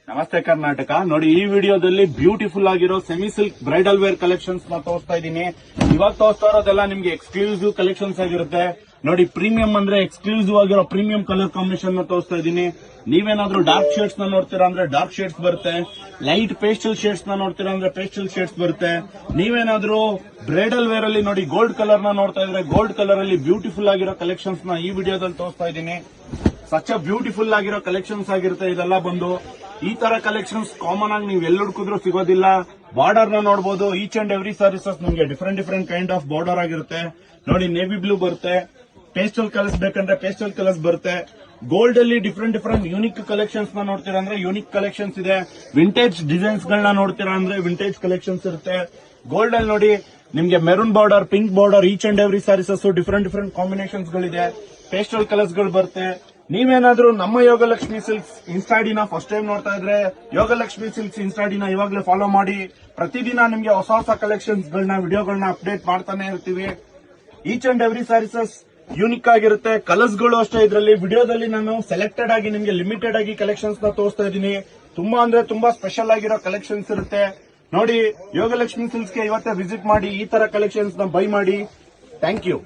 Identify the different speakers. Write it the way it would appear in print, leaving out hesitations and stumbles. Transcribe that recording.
Speaker 1: ನಮಸ್ತೆ ಕರ್ನಾಟಕ. ನೋಡಿ, ಈ ವಿಡಿಯೋದಲ್ಲಿ ಬ್ಯೂಟಿಫುಲ್ ಆಗಿರೋ semi silk bridal wear collections ನ ತೋರಿಸ್ತಾ ಇದ್ದೀನಿ. ಇವಾಗ ತೋರಿಸ್ತಾ ಇರೋದೆಲ್ಲ ನಿಮ್ಗೆ ಎಕ್ಸ್ಕ್ಲೂಸಿವ್ ಕಲೆಕ್ಷನ್ಸ್ ಆಗಿರುತ್ತೆ. ನೋಡಿ, ಪ್ರೀಮಿಯಂ ಅಂದ್ರೆ ಎಕ್ಸ್ಕ್ಲೂಸಿವ್ ಆಗಿರೋ ಪ್ರೀಮಿಯಂ ಕಲರ್ ಕಾಂಬಿನೇಷನ್ ನ ತೋರಿಸ್ತಾ ಇದ್ದೀನಿ. ನೀವೇನಾದ್ರೂ ಡಾರ್ಕ್ ಶೇಡ್ಸ್ ನ ನೋಡ್ತೀರಾ ಅಂದ್ರೆ ಡಾರ್ಕ್ ಶೇಡ್ಸ್ ಬರುತ್ತೆ. ಲೈಟ್ ಪೇಸ್ಟಲ್ ಶೇಡ್ಸ್ ನ ನೋಡ್ತೀರಾ ಅಂದ್ರೆ ಪೇಸ್ಟಲ್ ಶೇಡ್ಸ್ ಬರುತ್ತೆ. ನೀವೇನಾದ್ರೂ ಬ್ರೈಡಲ್ ವೇರ್ ಅಲ್ಲಿ ನೋಡಿ ಗೋಲ್ಡ್ ಕಲರ್ ನ ನೋಡ್ತಾ ಇದ್ರೆ ಗೋಲ್ಡ್ ಕಲರ್ ಅಲ್ಲಿ ಬ್ಯೂಟಿಫುಲ್ ಆಗಿರೋ ಕಲೆಕ್ಷನ್ಸ್ ನ ಈ ವಿಡಿಯೋದಲ್ಲಿ ತೋರಿಸ್ತಾ ಇದ್ದೀನಿ. ಸಚ್ ಬ್ಯೂಟಿಫುಲ್ ಆಗಿರೋ ಕಲೆಕ್ಷನ್ಸ್ ಆಗಿರುತ್ತೆ ಇದೆಲ್ಲ. ಬಂದು ಈ ತರ ಕಲೆಕ್ಷನ್ಸ್ ಕಾಮನ್ ಆಗಿ ನೀವು ಎಲ್ಲಿ ಹುಡುಕಿದ್ರು ಸಿಗೋದಿಲ್ಲ. ಬಾರ್ಡರ್ ನ ನೋಡಬಹುದು. ಈಚ್ ಅಂಡ್ ಎವ್ರಿ ಸಾರೀಸಸ್ ನಿಮಗೆ ಡಿಫರೆಂಟ್ ಕೈಂಡ್ ಆಫ್ ಬಾರ್ಡರ್ ಆಗಿರುತ್ತೆ. ನೋಡಿ, ನೇವಿ ಬ್ಲೂ ಬರುತ್ತೆ. ಪೇಸ್ಟಲ್ ಕಲರ್ಸ್ ಬೇಕಂದ್ರೆ ಪೇಸ್ಟಲ್ ಕಲರ್ಸ್ ಬರುತ್ತೆ. ಗೋಲ್ಡ್ ಅಲ್ಲಿ ಡಿಫರೆಂಟ್ ಯೂನಿಕ್ ಕಲೆಕ್ಷನ್ಸ್ ನ ನೋಡ್ತೀರಾ ಅಂದ್ರೆ ಯೂನಿಕ್ ಕಲೆಕ್ಷನ್ಸ್ ಇದೆ. ವಿಂಟೇಜ್ ಡಿಸೈನ್ಸ್ ಗಳನ್ನ ನೋಡ್ತೀರಾ ಅಂದ್ರೆ ವಿಂಟೇಜ್ ಕಲೆಕ್ಷನ್ಸ್ ಇರುತ್ತೆ. ಗೋಲ್ಡ್ ಅಲ್ಲಿ ನೋಡಿ ನಿಮ್ಗೆ maroon border, pink border, each and every ಸಾರೀಸಸ್ ಡಿಫರೆಂಟ್ ಕಾಂಬಿನೇಷನ್ಸ್ ಗಳಿದೆ. ಪೇಸ್ಟಲ್ ಕಲರ್ಸ್ ಗಳು ಬರುತ್ತೆ. ನೀವೇನಾದ್ರೂ ನಮ್ಮ ಯೋಗಲಕ್ಷ್ಮಿ ಸಿಲ್ಕ್ಸ್ ಇನ್ಸ್ಟಾಡಿನ ಫಸ್ಟ್ ಟೈಮ್ ನೋಡ್ತಾ ಇದ್ರೆ ಯೋಗಲಕ್ಷ್ಮಿ ಸಿಲ್ಕ್ಸ್ ಇನ್ಸ್ಟಾಡಿನ ಇವಾಗಲೇ ಫಾಲೋ ಮಾಡಿ. ಪ್ರತಿದಿನ ನಿಮ್ಗೆ ಹೊಸ ಕಲೆಕ್ಷನ್ಸ್ ಗಳನ್ನ ವಿಡಿಯೋಗಳನ್ನ ಅಪ್ಡೇಟ್ ಮಾಡ್ತಾನೆ ಇರ್ತೀವಿ. ಈಚ್ ಅಂಡ್ ಎವ್ರಿ ಸಾರೀಸಸ್ ಯೂನಿಕ್ ಆಗಿರುತ್ತೆ. ಕಲರ್ಸ್ ಗಳು ಅಷ್ಟೇ. ಇದರಲ್ಲಿ ವಿಡಿಯೋದಲ್ಲಿ ನಾನು ಸೆಲೆಕ್ಟೆಡ್ ಆಗಿ ನಿಮ್ಗೆ ಲಿಮಿಟೆಡ್ ಆಗಿ ಕಲೆಕ್ಷನ್ಸ್ ನ ತೋರಿಸ್ತಾ ಇದ್ದೀನಿ. ತುಂಬಾ ಅಂದ್ರೆ ತುಂಬಾ ಸ್ಪೆಷಲ್ ಆಗಿರೋ ಕಲೆಕ್ಷನ್ಸ್ ಇರುತ್ತೆ. ನೋಡಿ, ಯೋಗಲಕ್ಷ್ಮಿ ಸಿಲ್ಕ್ಸ್ ಗೆ ಇವತ್ತೇ ವಿಸಿಟ್ ಮಾಡಿ ಈ ತರ ಕಲೆಕ್ಷನ್ಸ್ ನ ಬೈ ಮಾಡಿ. Thank you.